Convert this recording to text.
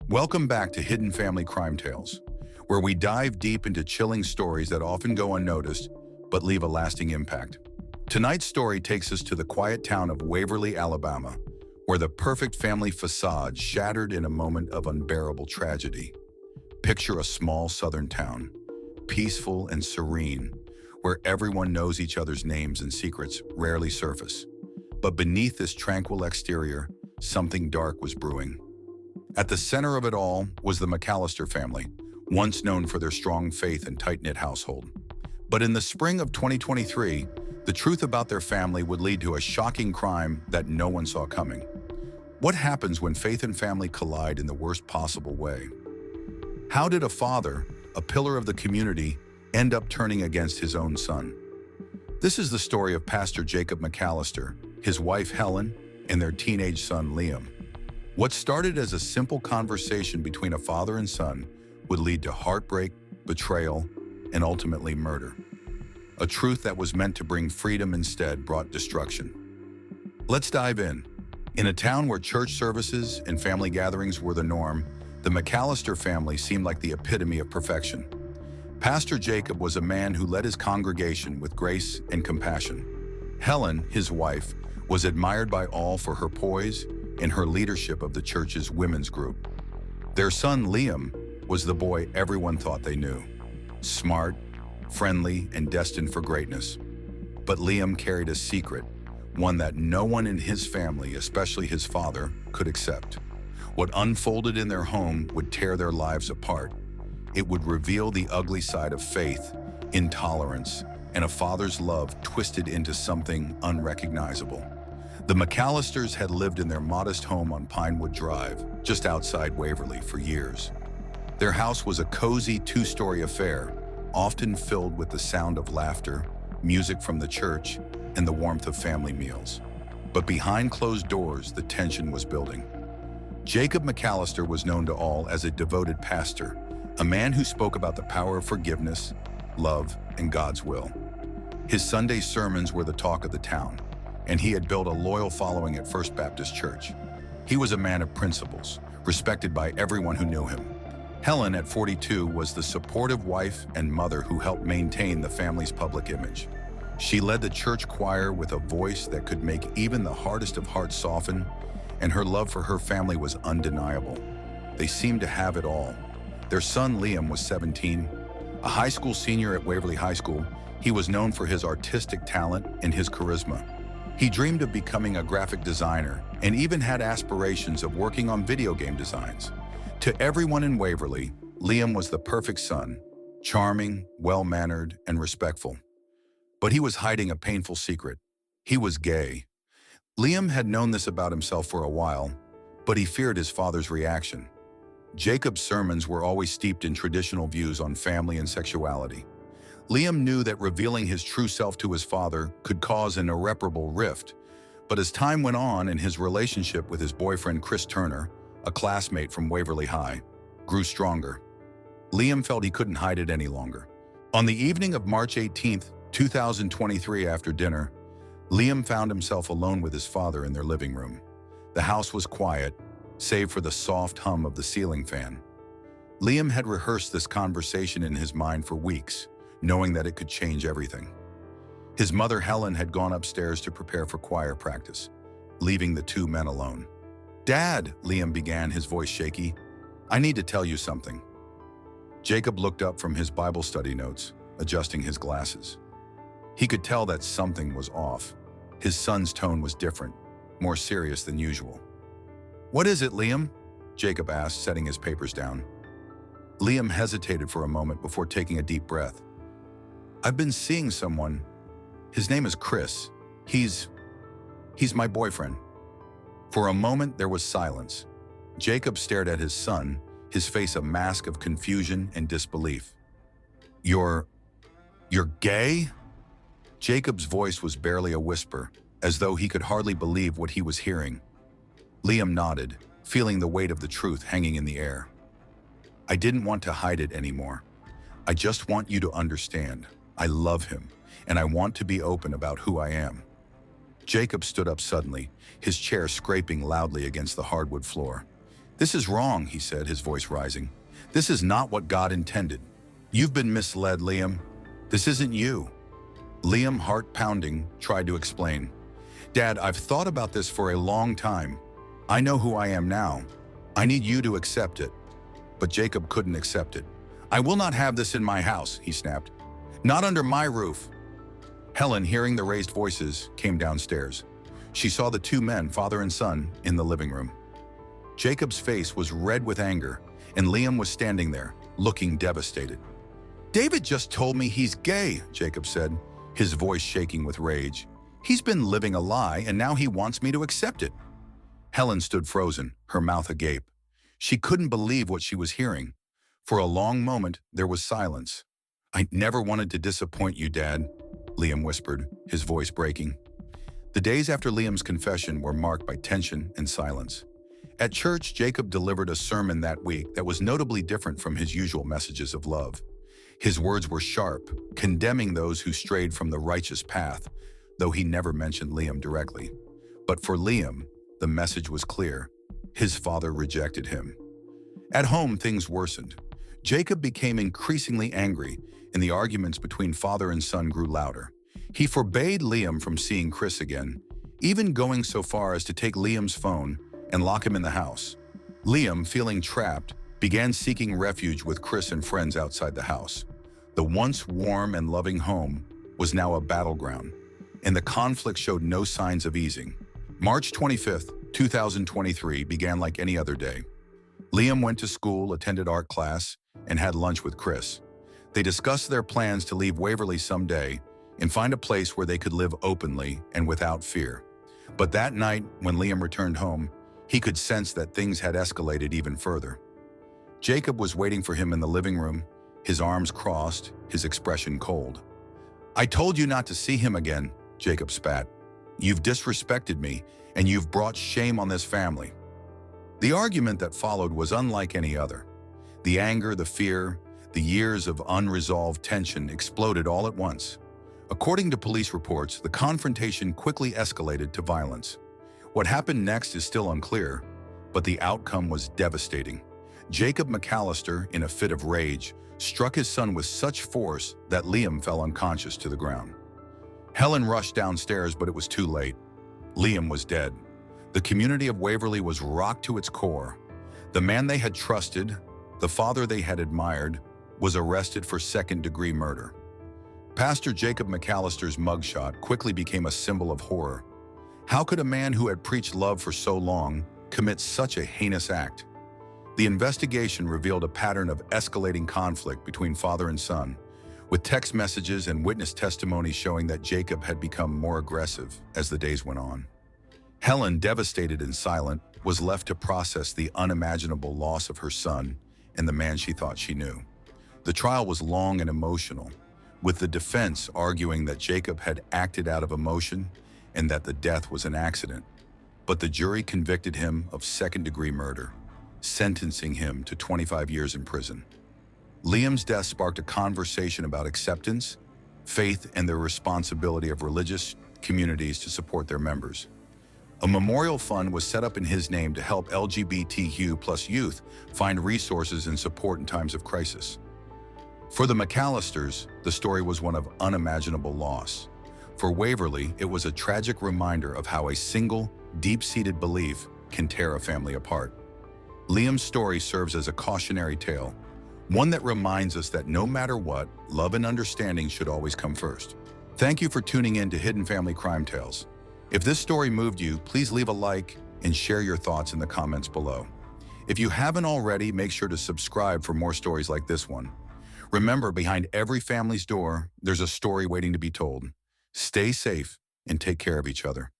Welcome back to Hidden Family Crime Tales, where we dive deep into chilling stories that often go unnoticed but leave a lasting impact. Tonight's story takes us to the quiet town of Waverly, Alabama, where the perfect family facade shattered in a moment of unbearable tragedy. Picture a small southern town, peaceful and serene, where everyone knows each other's names and secrets rarely surface. But beneath this tranquil exterior, something dark was brewing. At the center of it all was the McAllister family, once known for their strong faith and tight-knit household. But in the spring of 2023, the truth about their family would lead to a shocking crime that no one saw coming. What happens when faith and family collide in the worst possible way? How did a father, a pillar of the community, end up turning against his own son? This is the story of Pastor Jacob McAllister, his wife Helen, and their teenage son Liam. What started as a simple conversation between a father and son would lead to heartbreak, betrayal, and ultimately murder. A truth that was meant to bring freedom instead brought destruction. Let's dive in. In a town where church services and family gatherings were the norm, the McAllister family seemed like the epitome of perfection. Pastor Jacob was a man who led his congregation with grace and compassion. Helen, his wife, was admired by all for her poise and her leadership of the church's women's group. Their son Liam was the boy everyone thought they knew. Smart, friendly, and destined for greatness. But Liam carried a secret, one that no one in his family, especially his father, could accept. What unfolded in their home would tear their lives apart. It would reveal the ugly side of faith, intolerance, and a father's love twisted into something unrecognizable. The McAllisters had lived in their modest home on Pinewood Drive, just outside Waverly, for years. Their house was a cozy two-story affair, often filled with the sound of laughter, music from the church, and the warmth of family meals. But behind closed doors, the tension was building. Jacob McAllister was known to all as a devoted pastor, a man who spoke about the power of forgiveness, love, and God's will. His Sunday sermons were the talk of the town, and he had built a loyal following at First Baptist Church. He was a man of principles, respected by everyone who knew him. Helen, at 42, was the supportive wife and mother who helped maintain the family's public image. She led the church choir with a voice that could make even the hardest of hearts soften, and her love for her family was undeniable. They seemed to have it all. Their son Liam was 17. A high school senior at Waverly High School, he was known for his artistic talent and his charisma. He dreamed of becoming a graphic designer and even had aspirations of working on video game designs. To everyone in Waverly, Liam was the perfect son, charming, well-mannered, and respectful. But he was hiding a painful secret. He was gay. Liam had known this about himself for a while, but he feared his father's reaction. Jacob's sermons were always steeped in traditional views on family and sexuality. Liam knew that revealing his true self to his father could cause an irreparable rift, but as time went on and his relationship with his boyfriend Chris Turner, a classmate from Waverly High, grew stronger, Liam felt he couldn't hide it any longer. On the evening of March 18, 2023, after dinner, Liam found himself alone with his father in their living room. The house was quiet, save for the soft hum of the ceiling fan. Liam had rehearsed this conversation in his mind for weeks, knowing that it could change everything. His mother Helen had gone upstairs to prepare for choir practice, leaving the two men alone. "Dad," Liam began, his voice shaky, "I need to tell you something." Jacob looked up from his Bible study notes, adjusting his glasses. He could tell that something was off. His son's tone was different, more serious than usual. "What is it, Liam?" Jacob asked, setting his papers down. Liam hesitated for a moment before taking a deep breath. "I've been seeing someone. His name is Chris. He's my boyfriend." For a moment, there was silence. Jacob stared at his son, his face a mask of confusion and disbelief. You're gay?" Jacob's voice was barely a whisper, as though he could hardly believe what he was hearing. Liam nodded, feeling the weight of the truth hanging in the air. "I didn't want to hide it anymore. I just want you to understand. I love him, and I want to be open about who I am." Jacob stood up suddenly, his chair scraping loudly against the hardwood floor. "This is wrong," he said, his voice rising. "This is not what God intended. You've been misled, Liam. This isn't you." Liam, heart pounding, tried to explain. "Dad, I've thought about this for a long time. I know who I am now. I need you to accept it." But Jacob couldn't accept it. "I will not have this in my house," he snapped. "Not under my roof." Helen, hearing the raised voices, came downstairs. She saw the two men, father and son, in the living room. Jacob's face was red with anger, and Liam was standing there, looking devastated. "David just told me he's gay," Jacob said, his voice shaking with rage. "He's been living a lie, and now he wants me to accept it." Helen stood frozen, her mouth agape. She couldn't believe what she was hearing. For a long moment, there was silence. "I never wanted to disappoint you, Dad," Liam whispered, his voice breaking. The days after Liam's confession were marked by tension and silence. At church, Jacob delivered a sermon that week that was notably different from his usual messages of love. His words were sharp, condemning those who strayed from the righteous path, though he never mentioned Liam directly. But for Liam, the message was clear. His father rejected him. At home, things worsened. Jacob became increasingly angry, and the arguments between father and son grew louder. He forbade Liam from seeing Chris again, even going so far as to take Liam's phone and lock him in the house. Liam, feeling trapped, began seeking refuge with Chris and friends outside the house. The once warm and loving home was now a battleground, and the conflict showed no signs of easing. March 25th, 2023 began like any other day. Liam went to school, attended art class, and had lunch with Chris. They discussed their plans to leave Waverly someday and find a place where they could live openly and without fear. But that night, when Liam returned home, he could sense that things had escalated even further. Jacob was waiting for him in the living room, his arms crossed, his expression cold. "I told you not to see him again," Jacob spat. "You've disrespected me, and you've brought shame on this family." The argument that followed was unlike any other. The anger, the fear, the years of unresolved tension exploded all at once. According to police reports, the confrontation quickly escalated to violence. What happened next is still unclear, but the outcome was devastating. Jacob McAllister, in a fit of rage, struck his son with such force that Liam fell unconscious to the ground. Helen rushed downstairs, but it was too late. Liam was dead. The community of Waverly was rocked to its core. The man they had trusted, the father they had admired, was arrested for second-degree murder. Pastor Jacob McAllister's mugshot quickly became a symbol of horror. How could a man who had preached love for so long commit such a heinous act? The investigation revealed a pattern of escalating conflict between father and son, with text messages and witness testimony showing that Jacob had become more aggressive as the days went on. Helen, devastated and silent, was left to process the unimaginable loss of her son and the man she thought she knew. The trial was long and emotional, with the defense arguing that Jacob had acted out of emotion and that the death was an accident. But the jury convicted him of second-degree murder, sentencing him to 25 years in prison. Liam's death sparked a conversation about acceptance, faith, and the responsibility of religious communities to support their members. A memorial fund was set up in his name to help LGBTQ+ youth find resources and support in times of crisis. For the McAllisters, the story was one of unimaginable loss. For Waverly, it was a tragic reminder of how a single, deep-seated belief can tear a family apart. Liam's story serves as a cautionary tale, one that reminds us that no matter what, love and understanding should always come first. Thank you for tuning in to Hidden Family Crime Tales. If this story moved you, please leave a like and share your thoughts in the comments below. If you haven't already, make sure to subscribe for more stories like this one. Remember, behind every family's door, there's a story waiting to be told. Stay safe and take care of each other.